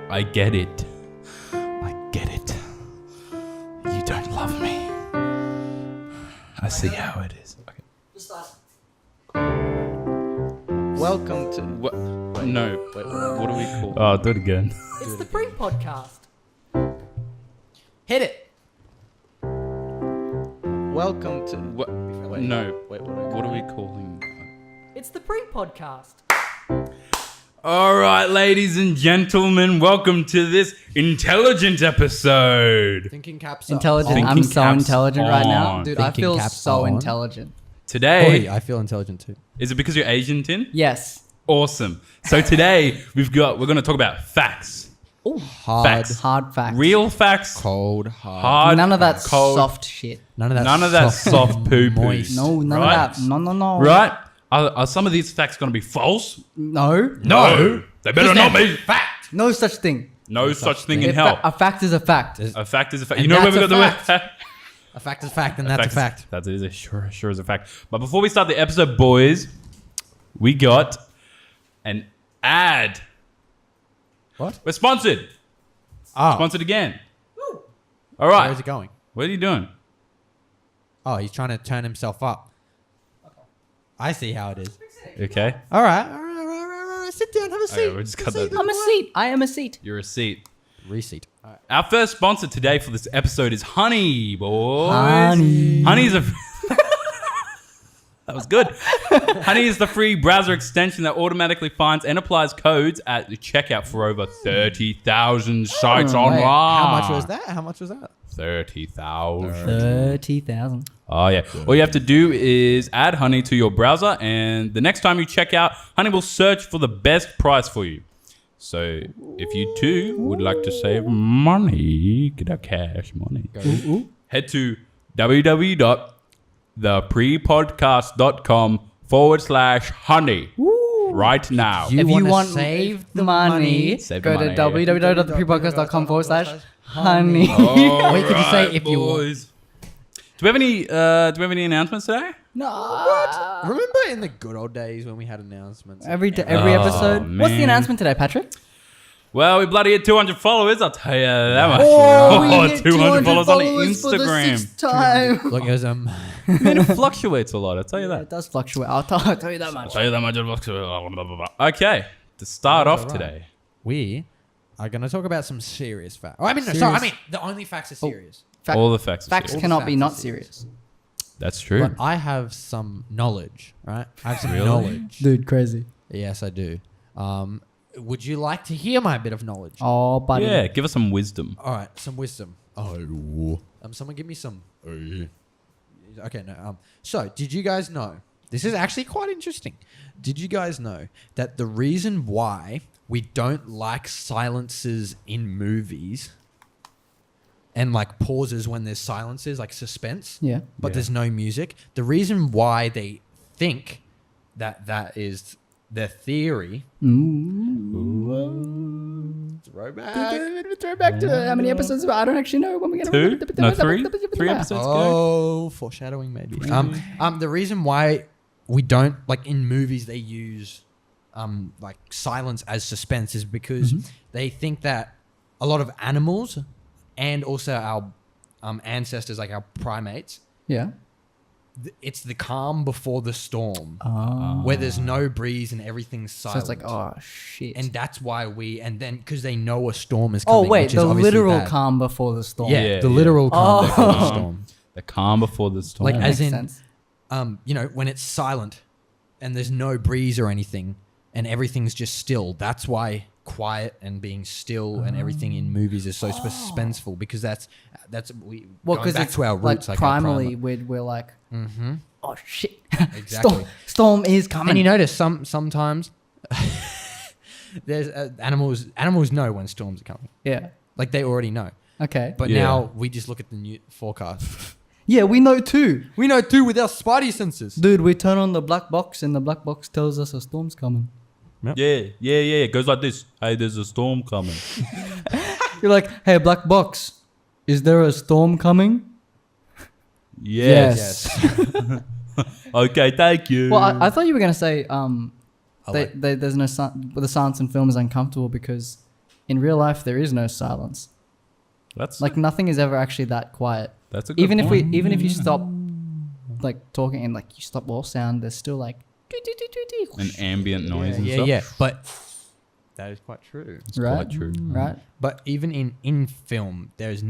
I get it. I get it. You don't love me. I see how it is. Okay. Welcome to... What? No. Wait, what do we call? Oh, do it again. It's the PrePodcast. Hit it. Welcome to... What? Wait, No. Wait, What are we calling? It's the PrePodcast. All right, ladies and gentlemen, welcome to this intelligent episode. Thinking caps Intelligent. Thinking I'm so caps intelligent right now. on. Dude, I Thinking feel caps so on. intelligent. Today, I feel intelligent too. is it because you're Asian, Tin? Yes. Awesome. So today we're going to talk about facts. Oh, Hard, Facts. hard facts. Real facts. cold, hard. Hard. None of that cold. soft shit. None of that. None of that soft poo poo. moist. No, none Right. of that. No. Right? Are some of these facts going to be false? No. No. They better not be. Fact. No such thing. No such thing in hell. A fact is a fact. A fact is a fact. And You know where that's we got a the word fact. fact? A fact is fact, and that's a fact. That is a sure is a fact. But before we start the episode, boys, we got an ad. What? We're sponsored. Oh, Sponsored again. All right. where's it going? What are you doing? Oh, he's trying to turn himself up. I see how it is. Okay. All right. Sit down, have a seat. we'll just cut that. I'm a seat. I am a seat. Your receipt. Receipt. All right. Our first sponsor today for this episode is Honey, boys. Honey. Honey's a... That was good. Honey is the free browser extension that automatically finds and applies codes at the checkout for over 30,000 sites wait, online. How much was that? 30,000. 30,000. Oh, yeah. All you have to do is add Honey to your browser, and the next time you check out, Honey will search for the best price for you. So if you too would like to save money, get our cash money, head to www.thepredpodcast.com/honey right now. You If you wanna want save the money, Save the go money. to www.thepredpodcast.com/honey. Or you could just say Right, if you want. boys. Do we have any announcements today? No. Remember in the good old days when we had announcements? Every Oh, episode. What's the man. announcement today, Patrick? Well, we bloody hit 200 followers, I'll tell you that much. we hit 200 followers on for the Instagram. 6th time. Look, it was Man, it fluctuates a lot, I'll tell you Yeah, that. it does fluctuate. I'll tell you that much. I'll tell you that much. It fluctuates. Okay, to start off Alright. today. we are going to talk about some serious facts. Oh, Serious. the only facts are serious. All the facts. are Facts serious. cannot be facts not are serious. That's true. But I have some knowledge, right? I have some knowledge. Dude, crazy. Yes, I do. Would you like to hear my bit of knowledge? Oh, buddy. Yeah, give us some wisdom. All right, some wisdom. Someone give me some. Okay, no. So, did you guys know? This is actually quite interesting. Did you guys know that the reason why we don't like silences in movies and like pauses when there's silences, like suspense, Yeah. but Yeah. there's no music, the reason why they think that is their theory. Throwback to how many episodes? I don't actually know when we're going to... 2? No, 3? 3 episodes ago? Oh, foreshadowing maybe. The reason why we don't like in movies they use like silence as suspense is because they think that a lot of animals and also our ancestors, like our primates, Yeah. it's the calm before the storm, Oh. where there's no breeze and everything's So silent. it's like, oh, shit. and that's why because they know a storm is oh, coming. wait. which is The obviously literal bad. calm before the storm. Yeah, Yeah, the yeah. literal calm before the Oh. storm. The calm before the storm. Like, That as makes in- sense. When it's silent and there's no breeze or anything and everything's just still, that's why quiet and being still and everything in movies is so suspenseful, because that's we Well, going because back it's to our like roots, like our primally primal- we're like, oh shit, Exactly. storm is coming. And you notice sometimes there's animals know when storms are coming, Yeah. like they already know, Okay. but Yeah. now we just look at the new forecast. Yeah, we know too. We know too with our spidey senses. Dude, we turn on the black box and the black box tells us a storm's coming. Yeah. It goes like this. Hey, there's a storm coming. You're like, hey, black box, is there a storm coming? Yes. Okay, thank you. Well, I thought you were gonna say like- there's no the silence in film is uncomfortable because in real life there is no silence. That's Like nothing is ever actually that quiet. that's a good Even point. if you stop like talking and like you stop all sound, there's still like An ambient noise and yeah, stuff. yeah. But that is quite true. It's right, quite true. right? But even in film, there's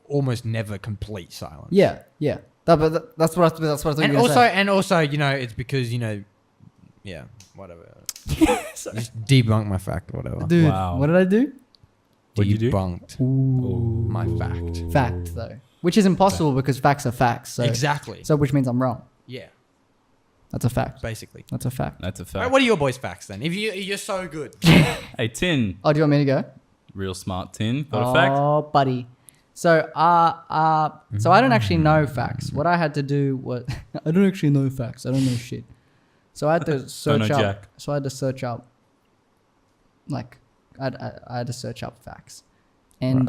almost never complete silence. Yeah, yeah. That's what I thought you And were gonna say. also, it's because yeah, whatever. Just debunk my fact, whatever. Dude, Wow. what did I do? What'd you do? Debunked Ooh. my fact. Fact though, which is impossible because facts are facts. So Exactly. So which means I'm wrong. Yeah, That's a fact. basically. That's a fact. That's a All right, fact. what are your boys' facts then? If you're so good. Hey, Tin. Oh, do you want me to go? Real smart Tin. Got a fact? Oh, buddy. So, so I don't actually know facts. What I had to do was I don't actually know facts. I don't know shit. So I had to search know up. jack. So I had to search up. Like, I had to search up facts, and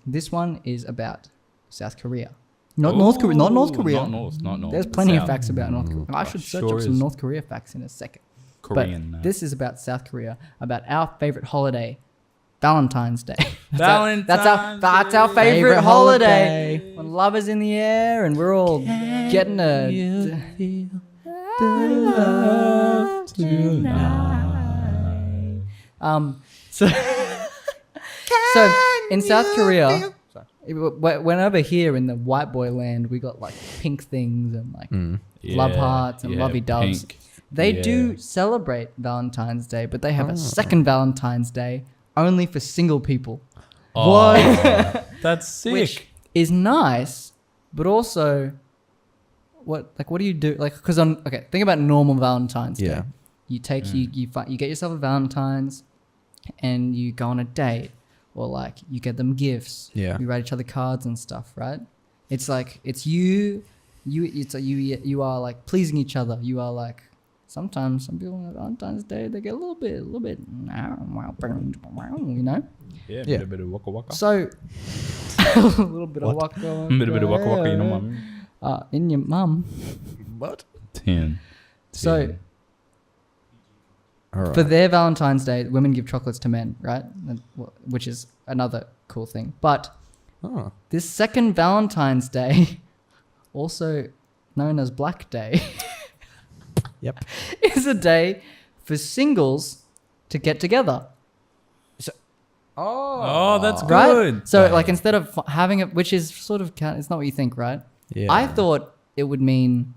this one is about South Korea, not North Korea. Not North Ooh, Korea. Not North. There's plenty of South. facts about North Korea. I should search Sure up some is. North Korea facts in a second. Korean. But this is about South Korea, about our favorite holiday, Valentine's Day. Valentine's That's our favorite holiday. When love is in the air and we're all getting so so in South Korea, whenever here in the white boy land, we got like pink things and like love hearts and lovey doves. pink. They Yeah. do celebrate Valentine's Day, but they have a second Valentine's Day only for single people. Oh, that's sick. Which is nice, but also, what do you do? Like, because think about normal Valentine's Day. Yeah. You take you get yourself a Valentine's, and you go on a date, or like you get them gifts. Yeah. You write each other cards and stuff, right? It's like it's you are like pleasing each other. You are like. Sometimes some people on Valentine's Day they get a little bit, you know. Yeah, Yeah. a bit of waka waka. So a little bit of waka, A bit of waka waka, you know what I mean? in your mum. What? 10. So All right. for their Valentine's Day, women give chocolates to men, right? Which is another cool thing. But Oh. this second Valentine's Day, also known as Black Day, Yep. is a day for singles to get together. Oh, that's Right? good. So like instead of having it, which is sort of it's not what you think, right? Yeah. I thought it would mean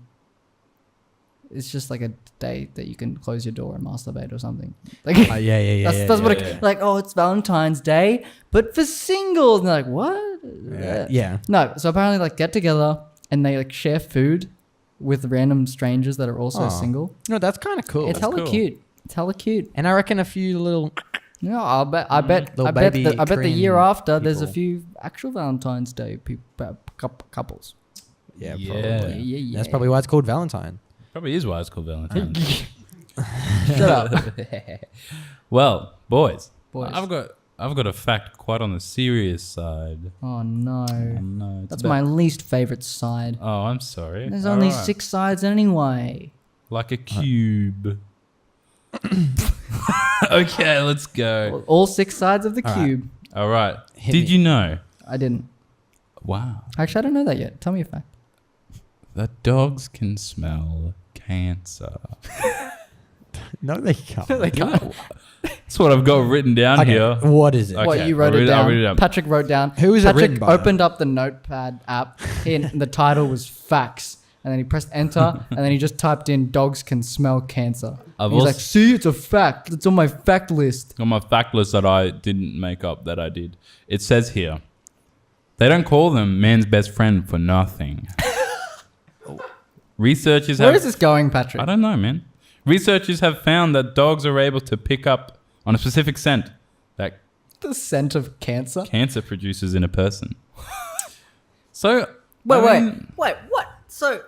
it's just like a day that you can close your door and masturbate or something. Like Yeah. that's what yeah. like it's Valentine's Day, but for singles. And they're like, what? Yeah. No, so apparently like get together and they like share food with random strangers that are also Aw. single. No, that's kind of cool. It's hella cool. cute. It's hella cute. And I reckon a few little. Yeah, I bet Little I bet baby the year Korean after there's a people. few actual Valentine's Day couples. Yeah, Yeah. probably. Yeah. That's probably why it's called Valentine. Probably is why it's called Valentine's. Shut up. Well, boys, Boys. I've got a fact quite on the serious side. Oh no. Oh, no, it's That's about- my least favorite side. Oh, I'm sorry. There's only Alright. 6 sides anyway. Like a cube. Okay, let's go. All 6 sides of the All right. cube. All right. Hit Did me. you know? I didn't. Wow. Actually, I don't know that yet. Tell me a fact. That dogs can smell cancer. No, they can't. That's what I've got written down here. What is it? Okay. What, you wrote I'll it read it- I'll down? read it down. Patrick wrote down. Who is it Patrick written by? opened up the notepad app and the title was facts. And then he pressed enter and then he just typed in dogs can smell cancer. I've He's also- like, see, it's a fact. It's on my fact list. On my fact list that I didn't make up that I did. It says here, they don't call them man's best friend for nothing. Researchers have... Where is this going, Patrick? I don't know, man. Researchers have found that dogs are able to pick up on a specific scent that The scent of cancer? cancer produces in a person. So, Wait, what? So,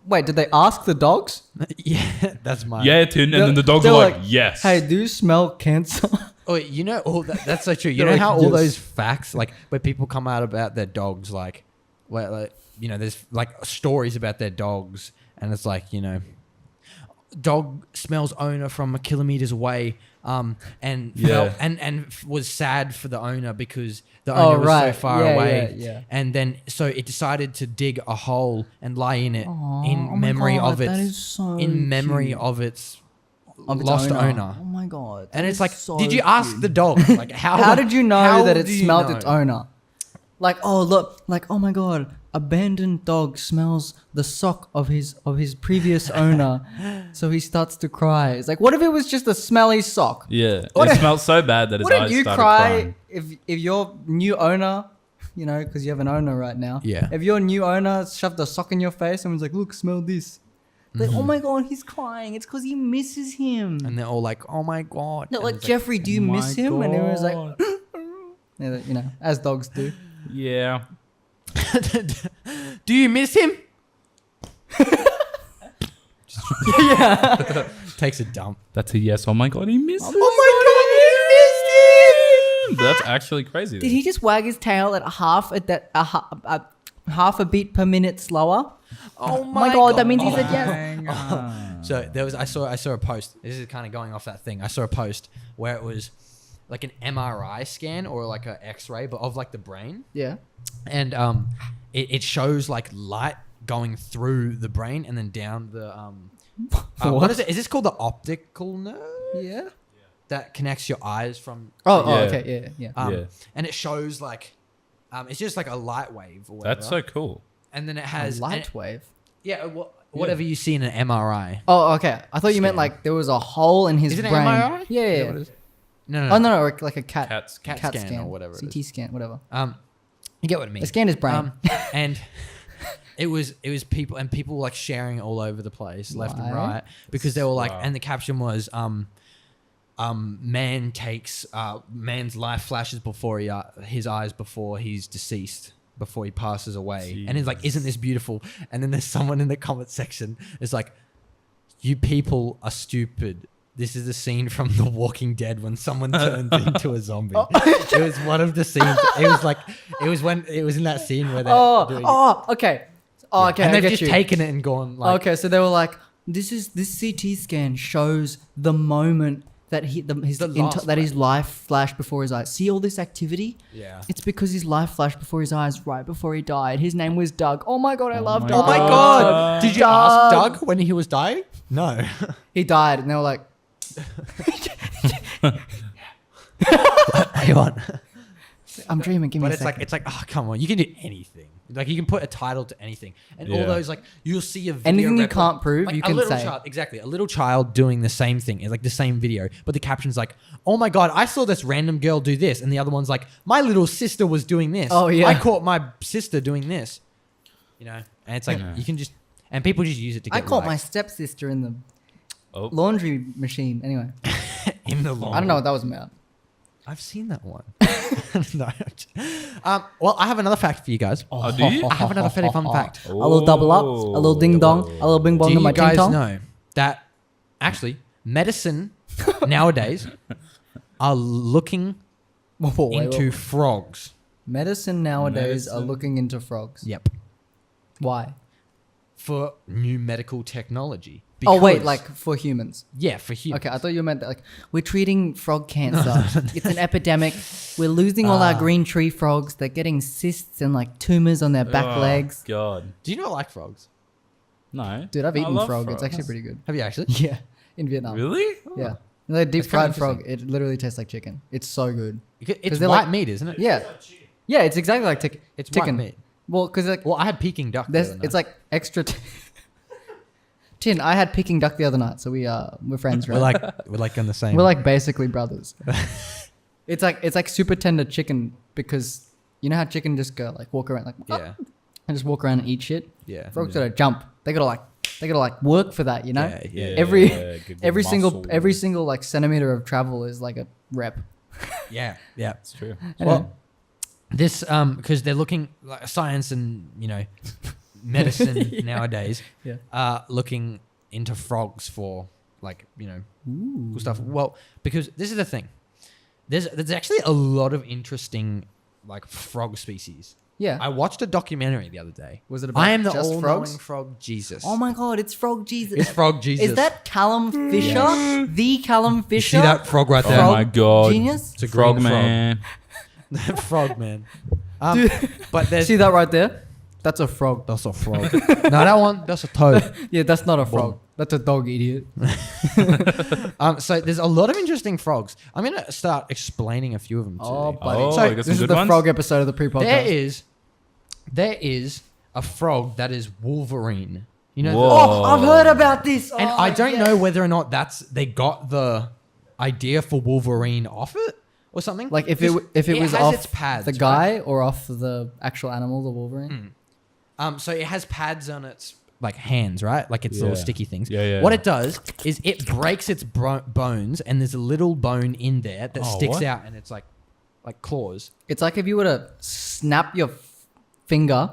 wait, did they ask the dogs? Yeah, that's my. Yeah, and then the dogs They're are like, yes. Hey, do you smell cancer? Oh, you know, that's so true. You They're know like, how all yes. those facts, like where people come out about their dogs, like, where, like, you know, there's like stories about their dogs, and it's like, you know, dog smells owner from kilometers away. and Yeah. felt, and was sad for the owner because the owner was so far away. Yeah. And then so it decided to dig a hole and lie in it Aw, in oh my memory God, of that its is so in memory cute. of its Of its lost owner. Oh my God. And that it's is like, so did you ask cute. the dog? Like, How did you know how that it do you smelled know? its owner? Like, oh look, like, oh my God, abandoned dog smells the sock of his previous owner, so he starts to cry. It's like, what if it was just a smelly sock? Yeah. What It if- smelled so bad that his Wouldn't eyes you started cry crying. if your new owner, you know, because you have an owner right now. Yeah. If your new owner shoved a sock in your face and was like, look, smell this. Like, oh my God, he's crying. It's because he misses him. And they're all like, oh my God. No, And like, it's Jeffrey, do you "Oh miss my him? And he was like, God." yeah, you know, as dogs do. Yeah. do you miss him? Takes a dump. That's a yes. Oh my God, he missed. Oh my God, That's actually crazy. Did he just wag his tail at half a beat per minute slower? Oh my God, that means he said yes. So there was I saw a post. This is kind of going off that thing. I saw a post where it was like an MRI scan or like an X-ray, but of like the brain, Yeah. and it shows like light going through the brain and then down the what is it? Is this called the optical nerve Yeah. that connects your eyes from? Oh, Yeah. okay. Yeah. Yeah. And it shows like it's just like a light wave or whatever. That's so cool. And then it A has light wave. whatever you see in an MRI. Oh, okay. I thought you meant Scan. like there was a hole in his Is it an brain. MRI? Yeah. Is that Yeah. what it is? No. Oh no, or like a cat Cat scan or whatever it CT is. scan, whatever. You get what I mean? They scanned his brain. And it was people were like sharing all over the place, left and Right. right, because they were like, Wow. and the caption was, man takes man's life flashes before his eyes before he's deceased, before he passes away, and it's like, isn't this beautiful? And then there's someone in the comment section is like, you people are stupid. This is a scene from The Walking Dead when someone turns into a zombie. It was one of the scenes. It was in that scene where they're doing Okay. Oh, okay. and I they've get just you. taken it and gone like, Okay, so they were like, this CT scan shows the moment that his life flashed before his eyes. See all this activity? yeah. It's because his life flashed before his eyes right before he died. His name was Doug. Oh my God, I love my Doug. Oh my God! Did you ask Doug when he was dying? No. He died, and they were like, Hang on. I'm dreaming. Give me But a it's like second. oh come on, you can do anything. Like you can put a title to anything, and all Yeah. those like you'll see a video. Anything you can't prove, like you a can little say. child, exactly, a little child doing the same thing, like the same video, but the caption's like, "Oh my God, I saw this random girl do this," and the other one's like, "My little sister was doing this. Oh, yeah. I caught my sister doing this." You know, and it's like Yeah. you can just, and people just use it to I get caught my likes. stepsister in the Oh. laundry machine. Anyway, in the lawn. I don't know what that was about. I've seen that one. No. Well, I have another fact for you guys. Oh, do you? I have another fairly fun fact. A little double up, a little ding dong, a little bing bong Do to you my ting guys tong. know that actually medicine nowadays are looking Whoa, wait, into wait. frogs? Medicine nowadays are Medicine? looking into frogs. Yep. Why? For new medical technology. Oh wait, Because- like for humans. yeah, for humans. Okay, I thought you meant that, like we're treating frog cancer. It's an epidemic. We're losing all our green tree frogs. They're getting cysts and like tumors on their back Oh, legs. God. Do you not like frogs? No. Dude, I've I eaten love frog. frogs. It's actually pretty good. Have you actually? Yeah, in Vietnam. Really? Yeah, the deep That's kinda fried frog. It literally tastes like chicken. It's so good. It's they're white like- meat, isn't it? Yeah, yeah. It's exactly like It's chicken. white meat. Well, because like Well, I had Peking duck. there's, the other it's night. like extra. Tin, I had Peking duck the other night, so we're friends, right? we're like on the same. We're like basically brothers. It's like super tender chicken because you know how chicken just go like walk around like yeah, and just walk around and eat shit. yeah. Frogs gotta jump. They gotta like work for that, you know. Yeah, yeah. Every good every muscle. single like centimeter of travel is like a rep. Yeah, yeah. It's true. Well, this because they're looking like science and medicine nowadays. Yeah. Looking into frogs for like cool stuff. Well, because this is the thing. There's actually a lot of interesting like frog species Yeah. I watched a documentary the other day. Was it about I am the just all-knowing frogs? frog Jesus. Oh my god, it's Frog Jesus. It's Frog Jesus. Is that Callum Fisher? The Callum You Fisher? see that frog right there? Oh my god. Genius? It's a Frog green frog. man. Frog man. Dude. But there's See that right there? That's a frog. that's a frog. No, that one that's a toad. Yeah, that's not a frog. That's a dog, idiot. So there's a lot of interesting frogs. I'm gonna start explaining a few of them to Oh, you. buddy. Oh, So I got This some is good the ones. frog episode of the pre-podcast. There is a frog that is Wolverine. You know, Whoa. Oh, I've heard about this. and Oh, I don't yes. know whether or not they got the idea for Wolverine off it or something. Like if it was has off its pads, the right? guy or off the actual animal, the Wolverine. So it has pads on its like hands, right? Like its little Yeah. sticky things. Yeah, yeah. What it does is it breaks its bones, and there's a little bone in there that Oh, sticks what? out, and it's like claws. It's like if you were to snap your finger,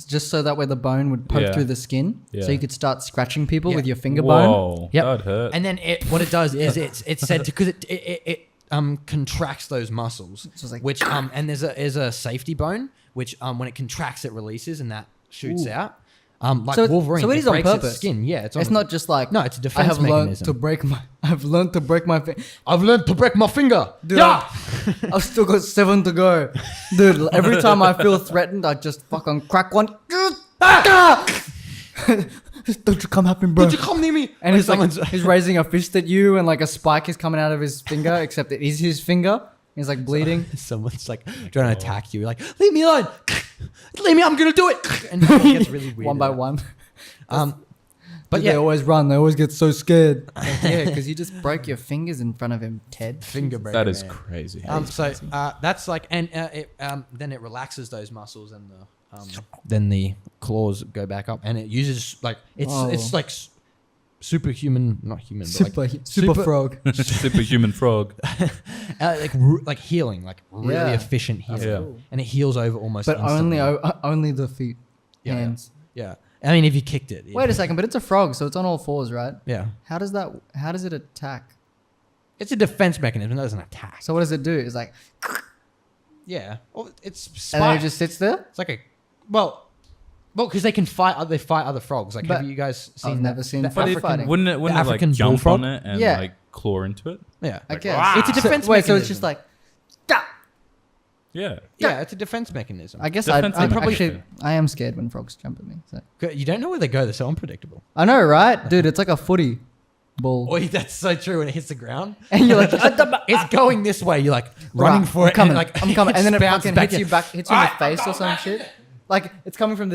just so that way the bone would poke Yeah. thing the skin, Yeah. so you could start scratching people Yeah. with your finger bone. Whoa. Yep. That hurt. And then what it does is it's said because it contracts those muscles, So it's like- which and there's a safety bone which when it contracts it releases and that shoots Ooh. out. Like So Wolverine, so it is on breaks its purpose. skin. Yeah, It's not just like No, it's a I defense have learned mechanism. to break my. I've learned to break my. I've learned to break my finger. Dude, yeah. I've still got 7 to go, dude. Every time I feel threatened, I just fucking crack one. Don't you come happen, bro? Don't you come near me? And he's like, someone's- he's raising a fist at you, and like a spike is coming out of his finger, except it is his finger. He's like bleeding. someone's like trying to attack you. You're like, leave me alone. Leave me. I'm gonna do it. And it gets really weird. One by one. But But yeah, they always run. They always get so scared. Like, yeah, because you just broke your fingers in front of him, Ted. finger breaker. That is man. crazy. So that's like, and then it relaxes those muscles, and then the claws go back up, and it uses like Whoa. it's like superhuman, not human, but like Super frog. Superhuman frog. like healing, like really Yeah. efficient healing, Yeah. Cool. and it heals over almost. But instantly. only the feet, Yeah, hands. Yeah, I mean, if you kicked it, Wait a second, but it's a frog, so it's on all fours, right? yeah, How does it attack? it's a defense mechanism. It doesn't attack. So what does it do? It's like, Yeah, well, it's and then it spiked. just sits there. It's like a because they can fight. They fight other frogs. Like, But have you guys seen? I've never seen But frog it, fighting. wouldn't it like African jump bullfrog? on it and Yeah. like claw into it? Yeah, I like, guess it's a defense. Wait, so it's mechanism. just like, Yeah. yeah, it's a defense mechanism. I guess Defense I mechanism. actually I am scared when frogs jump at me. So. You don't know where they go. They're so unpredictable. I know, right, dude? It's like a footy ball, Boy, that's so true. When it hits the ground, and you're like, it's going this way. You're like running Right, for I'm it. coming, and like I'm coming, and then it bounces fucking hits you back, hits you in the face or some shit. Like it's coming from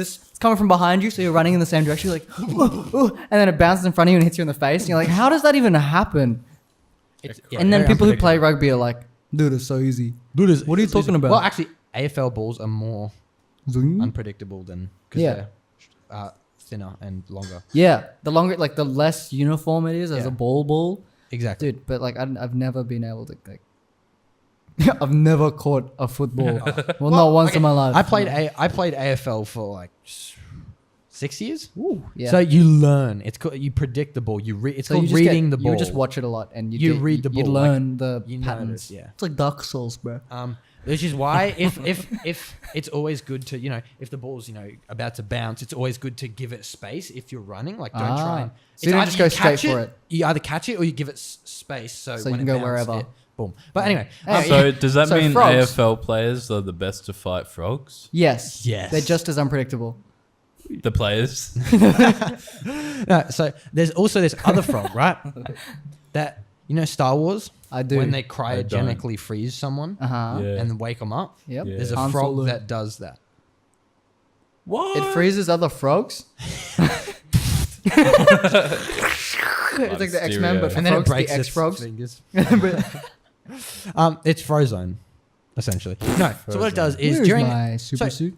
behind you, so you're running in the same direction. You're like, ooh, ooh, and then it bounces in front of you and hits you in the face. And you're like, how does that even happen? And then people who play rugby are like, dude, it's so easy. Dude, What are you talking about? Well, actually, AFL balls are more Zoom? unpredictable than because Yeah. they're thinner and longer. Yeah, the longer, like the less uniform it is as Yeah. a ball, Exactly. dude. But like, I've never been able to like. I've never caught a football. Well, not once in my life. I played AFL for like 6 years. Ooh, yeah. So you learn. You predict the ball. It's So called you just reading the ball. You just watch it a lot, and You read the You ball, learn the you patterns. notice, yeah. It's like Dark Souls, bro. Which is why if it's always good to if the ball's about to bounce, it's always good to give it space if you're running. Like don't try and So you don't just go straight for it. You either catch it or you give it space so So when you can it go bounces, wherever. boom. But anyway, So does that So mean frogs. AFL players are the best to fight frogs? Yes. Yes. They're just as unpredictable. The players? no, so there's also this other frog, right? That Star Wars. I do. When they don't. cryogenically freeze someone Uh huh. Yeah. and wake them up. Yep. Yeah. There's a Han frog Solo. that does that. What? It freezes other frogs. It's like the X-Men, but for And then it frogs, breaks the its X-frogs. fingers. But It's Frozone, essentially. No, so what it does is where's during my super so suit?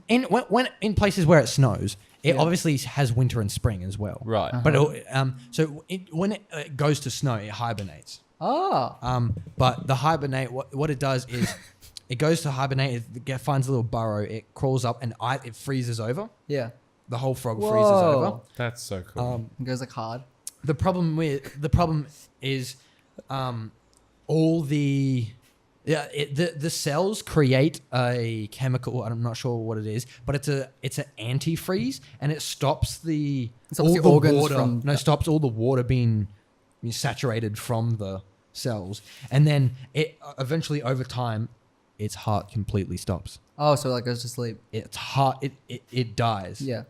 when in places where it snows, it Yeah. obviously has winter and spring as well. Right. Uh-huh. But when it goes to snow, it hibernates. Oh. But the hibernate, what it does is, it goes to hibernate. It finds a little burrow. It crawls up and it freezes over. Yeah. The whole frog Whoa. freezes over. That's so cool. It goes like hard. The problem is, Yeah, the cells create a chemical. I'm not sure what it is, but it's an antifreeze, and it stops the Stops the organs water. from- Stops all the water being saturated from the cells, and then it eventually over time, its heart completely stops. Oh, so like goes to sleep. Its heart it dies. Yeah,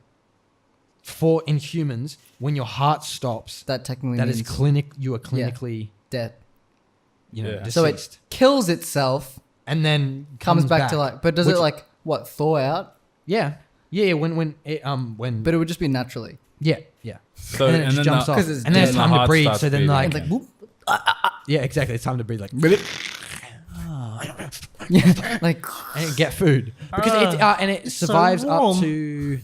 In humans, when your heart stops, that technically that means is you are clinically death. Yeah. So deceased. it kills itself, and then comes back to like. But does Which- it like what thaw out? Yeah. When But it would just be naturally. yeah. So and then it just jumps the- off. 'Cause it's And then it's dead. time the to heart breathe. starts So then beating. like And like whoop. yeah, exactly. It's time to breathe. Like Yeah, like and get food because it survives up to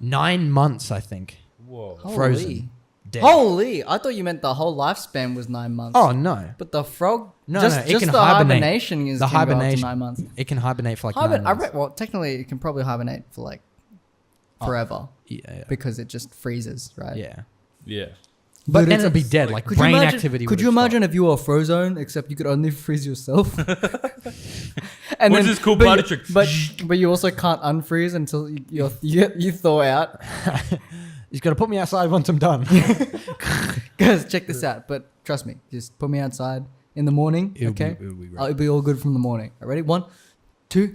9 months, I think. Whoa. Frozen. Holy. Dead. Holy! I thought you meant the whole lifespan was 9 months. Oh no, But the frog, No, just, no, it just can the hibernate. hibernation is The can go up to hibernation. 9 months. it can hibernate for like 9 months. Well, technically, it can probably hibernate for like forever Yeah, because it just freezes, right? yeah. Yeah. But Dude, then it's it'll be a- dead. Like Could you brain imagine, activity. Could would you have imagine if you were Frozone, except you could only freeze yourself? And Which is cool but party you- trick. But you also can't unfreeze until you thaw out. stopped. He's got to put me outside once I'm done. Guys, check this out. But trust me, just put me outside in the morning, It'll be- okay? it'll be great. It'll be all good from the morning. All right, ready? 1, 2,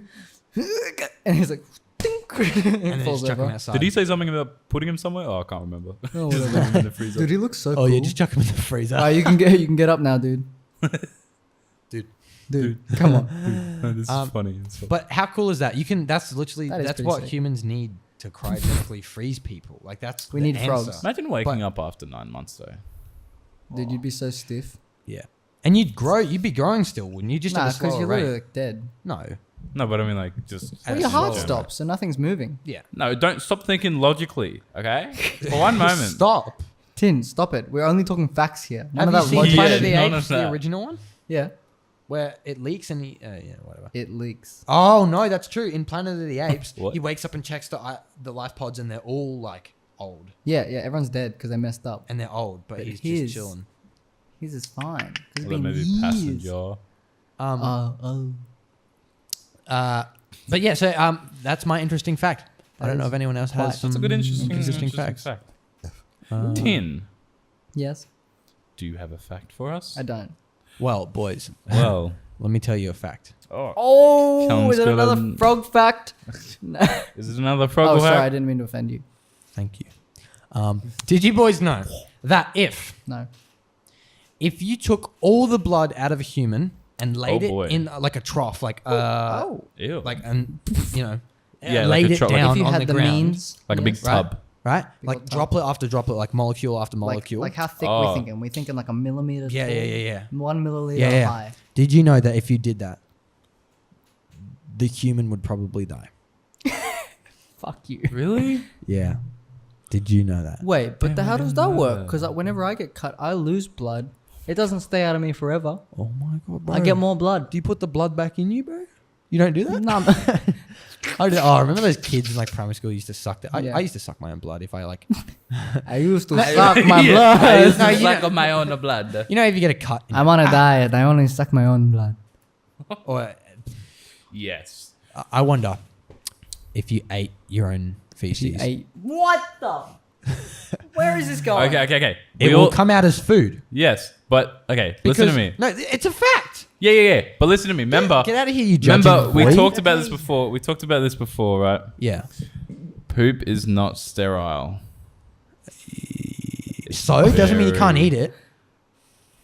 and he's like, tink, and and then falls just chuck him over. outside. Did he say something about putting him somewhere? Oh, I can't remember. Oh, Just whatever. put him in the freezer. Dude, he looks so Oh cool. yeah, just chuck him in the freezer. You can get up now, dude. Dude, come on. This is funny. It's funny. But how cool is that? You can. That's literally. That is That's pretty what sick. humans need to cryogenically freeze people. Like that's. We the need answer. frogs. Imagine waking But- up after 9 months though. Dude, you'd be so stiff. Yeah. And you'd grow. You'd be growing still, wouldn't you? Just Nah, at a because slower you're rate. literally like dead. No. No, but I mean like just. Well, At your a heart slower stops, so nothing's moving. Yeah. No, don't stop thinking logically. Okay, for one moment. Stop. Tin, stop it. We're only talking facts here. None Have of you that seen logic. Planet of the None of Apes, the that. original one, Yeah, where it leaks and whatever. it leaks. Oh no, that's true. In Planet of the Apes, What? he wakes up and checks the life pods, and they're all like old, Yeah, everyone's dead because they messed up. and they're old, but But he's his- just chilling. His is fine. 'cause it's Or been maybe years. passenger. But yeah, so that's my interesting fact. I don't know if anyone else has some That's a good interesting facts. fact. Tin, Yes, do you have a fact for us? I don't. Well, boys, Well, let me tell you a fact. Oh, Callum's is it got another a- frog fact? No. is it another frog? Oh, sorry, I fact? didn't mean to offend you. Thank you. Did you boys know that No. if you took all the blood out of a human and laid Oh, boy. it in like a trough, like Ew. like and Yeah, like laid a it trough, like down If you on had the the ground, means, like a big yes. tub. right? Big Like old tub. droplet after droplet, like molecule after like, molecule. like how thick Oh. we thinking? We thinking like a millimeter. yeah, tall, yeah, yeah, yeah. 1 milliliter Yeah, yeah. high. Did you know that if you did that, the human would probably die? Fuck you. Really? Yeah. Did you know that? Wait, but Damn, how I does didn't that know work? that. Because whenever I get cut, I lose blood. It doesn't stay out of me forever. Oh my god, bro. I get more blood. Do you put the blood back in you, bro? You don't do that? No, I remember those kids in like primary school used to suck that. Yeah. I used to suck my own blood if I like. I used to suck my Yeah, blood. I used to No, you suck know- on my own blood. You know, if you get a cut, in I'm on a diet. I only suck my own blood. or Yes. I wonder if you ate your own feces, What the? Where is this going? Okay. it We will all- come out as food. Yes, but okay. Listen to me. No, it's a fact. Yeah. But listen to me. Remember, Get out of here, you judging remember, we boy. talked about this before. We talked about this before, right? Yeah. Poop is not sterile. So it doesn't mean you can't eat it.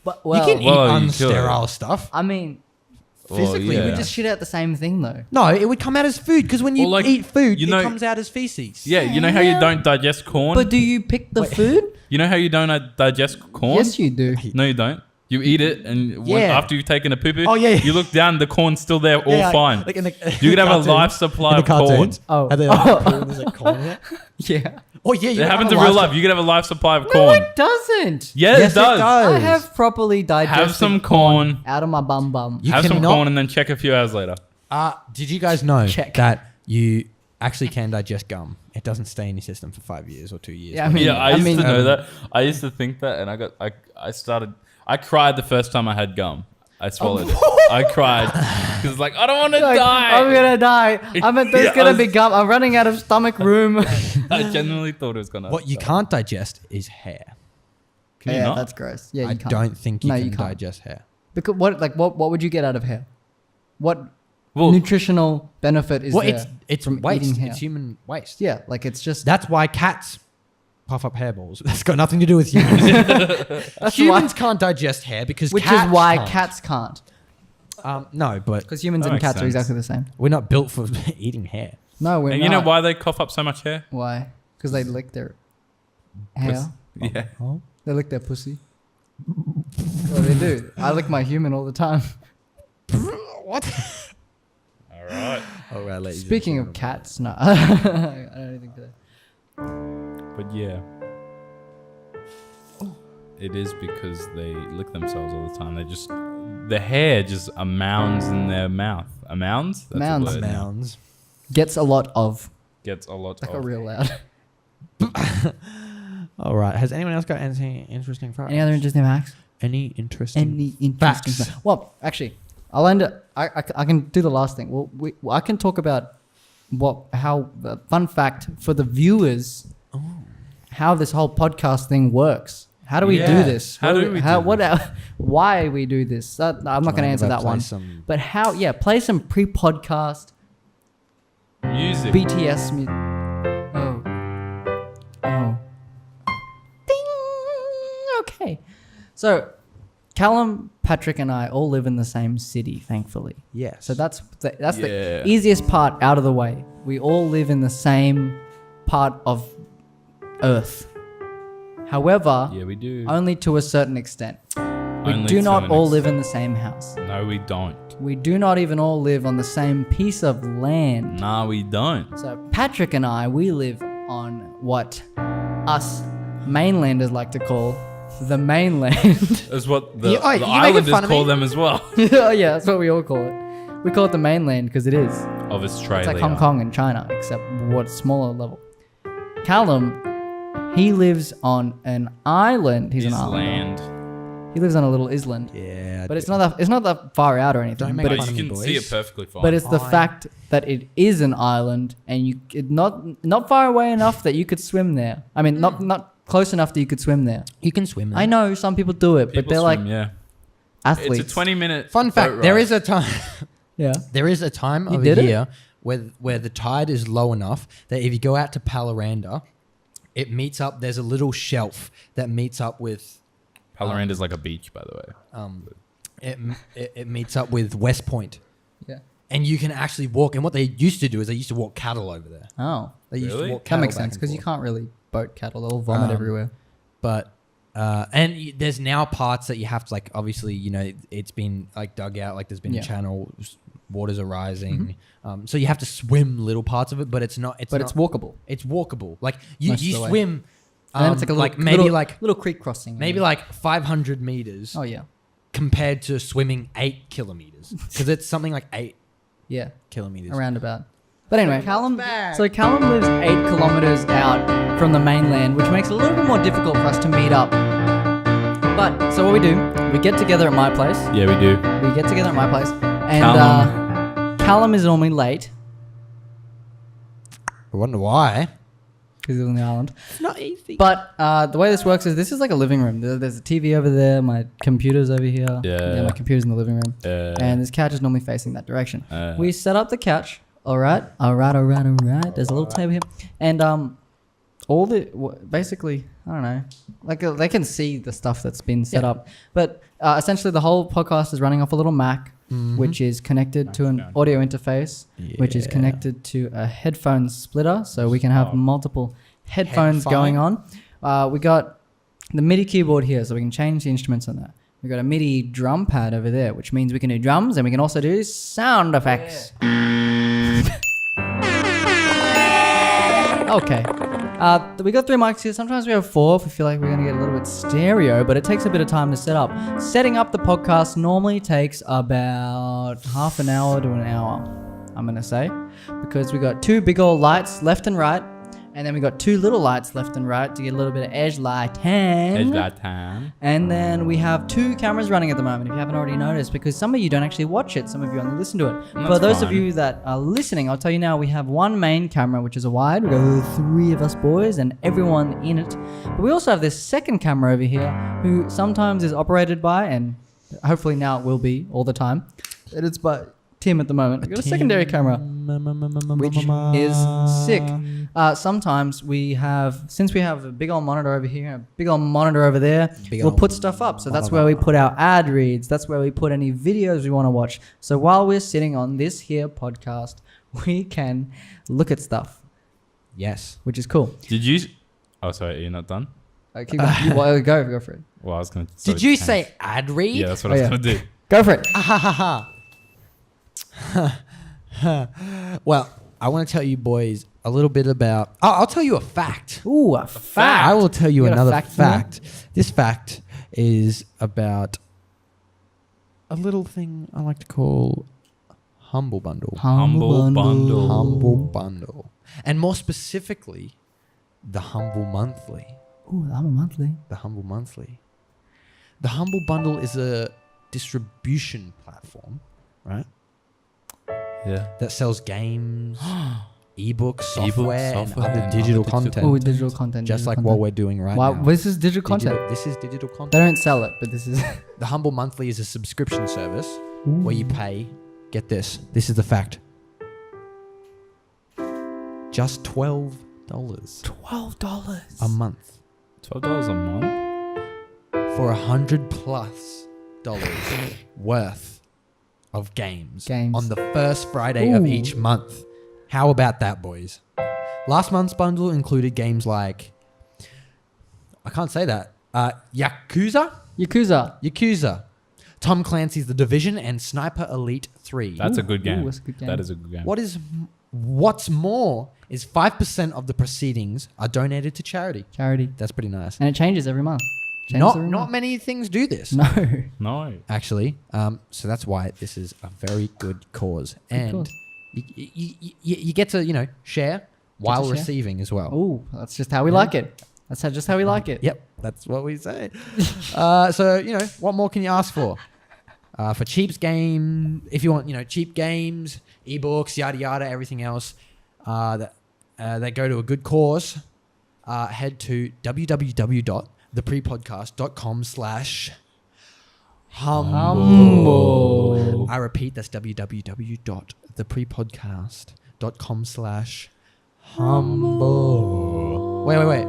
But, well, you can well, eat you could. unsterile stuff. I mean, Well, Physically, yeah. we just shit out the same thing though. No, it would come out as food because when you Well, like, eat food, you know- it comes out as feces. Yeah, you know how you don't digest corn? But do you pick the food? You know how you don't digest corn? Yes, you do. No, you don't. You eat it, and when, Yeah. after you've taken a poo-poo, Oh, yeah. you look down, the corn's still there, all Yeah, fine. Like in the, You could have a cartoons. life supply In the of corn. cartoons. Oh. Are they like, there's like corn in it? Yeah. Oh yeah, you It have happens a in real life- life. You could have a life supply of No, corn. it doesn't. Yeah, Yes, it does. I have properly digested Have some corn. out of my bum. You Have some cannot- corn and then check a few hours later. Did you guys know Check. that you actually can digest gum? It doesn't stay in your system for 5 years or 2 years. Yeah, I mean, Yeah, I used to know um, that. I used to think that, and I cried the first time I had gum. I swallowed it. I cried because like I don't want to Like, die. I'm gonna die. There's Yeah, gonna be gum. I'm running out of stomach room. I genuinely thought it was gonna. What you can't digest is hair. Can you Yeah, not? that's gross. Yeah, you I can't. don't think you No, can you can't. digest hair. Because what would you get out of hair? What Well, nutritional benefit is Well, there it's from waste. eating hair? It's human waste. Yeah, like it's just That's why cats puff up hairballs. That's got nothing to do with humans. that's Humans can't digest hair because which cats is why can't. cats can't. No, but Because humans That and makes cats are sense. exactly the same. we're not built for eating hair. No, we're and not. you know why they cough up so much hair? Why? Because they lick their hair. Yeah. Oh. They lick their pussy. Well, they do. I lick my human all the time. What? All right. All right, ladies. and Speaking of gentlemen. cats, no. I don't think that. But yeah. It is because they lick themselves all the time. They just the hair just mounds in their mouth. A mounds? That's Mounds. a word now. Mounds. Gets a lot of. Gets a lot Like a of. real loud. All right. Has anyone else got anything interesting for us? Any other interesting facts? Any interesting? Any interesting Facts. facts? Well, actually, I'll end it. I can do the last thing. Well, I can talk about how fun fact for the viewers, how this whole podcast thing works. How do we Yeah. do this? How do we do this? Why we do this? I'm not going to answer that one. But how? Yeah, play some pre-podcast Music. BTS music. Oh. Ding. Okay. So, Callum, Patrick, and I all live in the same city, thankfully. Yes. So that's Yeah. the easiest part out of the way. We all live in the same part of Earth. However, Yeah, we do. only to a certain extent. We Only do to not an all extent. live in the same house. No, we don't. We do not even all live on the same piece of land. Nah, we don't. So Patrick and I, we live on what us mainlanders like to call the mainland. That's what the, You- oh, the you making islanders fun of call me? them as well. Oh yeah, that's what we all call it. We call it the mainland because it is. Of Australia. It's like Hong Kong and China, except what smaller level. Callum, he lives on an island. He's an island. land. He lives on a little island, Yeah. but it's not that far out or anything. Don't make but But it's, fun of you me, can boys. see it perfectly fine. but it's the Fine. fact that it is an island, and not far away enough that you could swim there. I mean, not close enough that you could swim there. You can swim there. I know some people do it, but People they're swim, like yeah. athletes. It's a 20-minute Fun fact: there is a time. Yeah. There is a time You of did a it? year where the tide is low enough that if you go out to Palaranda, it meets up. There's a little shelf that meets up with. Paloranda's like a beach, by the way. It meets up with West Point, Yeah. and you can actually walk. And what they used to do is they used to walk cattle over there. Oh, They used to Really? walk that cattle makes back sense and because you forth. can't really boat cattle; they'll vomit everywhere. But there's now parts that you have to like. Obviously, you know it's been like dug out. Like there's been Yeah. a channel, waters are rising. So you have to swim little parts of it, but it's not. It's But not, it's walkable. It's walkable. Like you Most of the way. swim. And then it's like a little, maybe little, like little creek crossing. maybe like 500 meters Oh yeah, compared to swimming 8 kilometers because it's something like 8 yeah, kilometers. around about. But anyway, Callum lives 8 kilometers out from the mainland, which makes it a little bit more difficult for us to meet up. But so what we do, we get together at my place. Yeah, we do. We get together at my place, and Callum is normally late I wonder why. because he's on the island. It's not easy. But the way this works is this is like a living room. There's a TV over there. My computer's over here. Yeah. My computer's in the living room. And this couch is normally facing that direction. We set up the couch. All right. There's a little table here. And basically, I don't know. Like they can see the stuff that's been set up. But essentially the whole podcast is running off a little Mac, which is connected to an audio interface, which is connected to a headphone splitter. So we can have multiple headphones going on. We got the MIDI keyboard here, so we can change the instruments on that. We got a MIDI drum pad over there, which means we can do drums and we can also do sound effects. Okay. We got 3 mics here. Sometimes we have 4 if we feel like we're going to get a little bit stereo, but it takes a bit of time to set up. Setting up the podcast normally takes about half an hour to an hour, I'm going to say, because we got 2 big old lights left and right. And then we got 2 little lights left and right to get a little bit of edge lighting. Edge that time. And then we have 2 cameras running at the moment, if you haven't already noticed, because some of you don't actually watch it, some of you only listen to it. For those of you that are listening, I'll tell you now, we have 1 main camera, which is a wide. We got 3 of us boys and everyone in it. But we also have this second camera over here, who sometimes is operated by, and hopefully now it will be all the time, and it's by Tim at the moment. We've got a secondary camera, which is sick. Sometimes since we have a big old monitor over here, a big old monitor over there, we'll put stuff up. So that's where we put our ad reads. That's where we put any videos we want to watch. So while we're sitting on this here podcast, we can look at stuff. Yes. Which is cool. Did you... Oh, sorry, you're not done? Keep going. Go for it. Well, I was going to... Did you say ad read? Yeah, that's what I was going to do. Go for it. Well, I want to tell you boys a little bit about... I'll tell you a fact. Ooh, a fact. I will tell you got a another fact. This fact is about a little thing I like to call Humble Bundle. Humble Bundle. Humble Bundle. And more specifically, the Humble Monthly. Ooh, the Humble Monthly. The Humble Monthly. The Humble Bundle is a distribution platform, right? Yeah. That sells games, ebooks, software, and software, other and digital other content. Oh, digital content. Just digital like content. what we're doing right Wow, now. this is digital content. This is digital content. They don't sell it, but this is... The Humble Monthly is a subscription service where you pay, get this is the fact, just $12 $12 a month $12 a month? for $100+ worth of games on the first Friday of each month. How about that, boys? Last month's bundle included games like, I can't say that, Yakuza, Tom Clancy's The Division, and Sniper Elite 3. That's a good game. that's a good game. That is a good game. What's more is 5% of the proceedings are donated to charity. That's pretty nice. And it changes every month. Not many things do this. No. Actually. So that's why this is a very good cause. And you get to, share while receiving as well. Oh, that's just how we like it. That's just how we like it. Yep, that's what we say. So, what more can you ask for? For cheap if you want, cheap games, ebooks, yada, yada, everything else that go to a good cause, head to www.theprepodcast.com/humble. I repeat, that's www.theprepodcast.com/humble. Wait.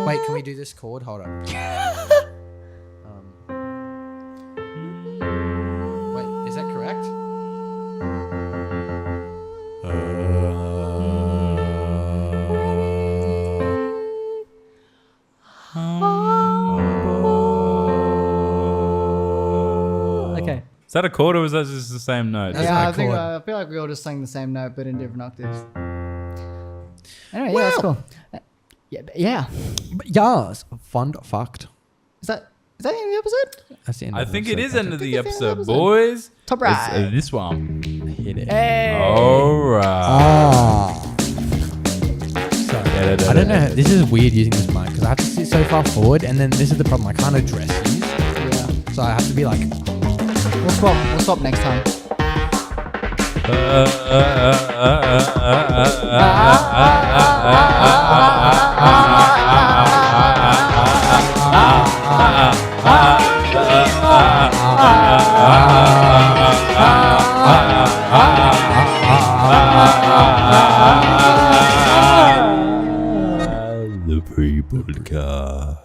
Wait, can we do this chord? Hold on. Wait, is that correct? Okay. Is that a chord or was that just the same note? Yeah, I feel like we all just sang the same note, but in different octaves. Anyway, yeah, that's cool. Yeah. Yes, fun fact. Is that the end of the episode? That's the end I of the think it episode. is end of the it's the end of episode, the episode. boys. Top right. It's, this one. Hit it. Hey. All right. So, I don't know. This is weird using this mic because I have to sit so far forward, and then this is the problem. I can't address these, Yeah. so I have to be like. We'll swap next time. The PrePodcast.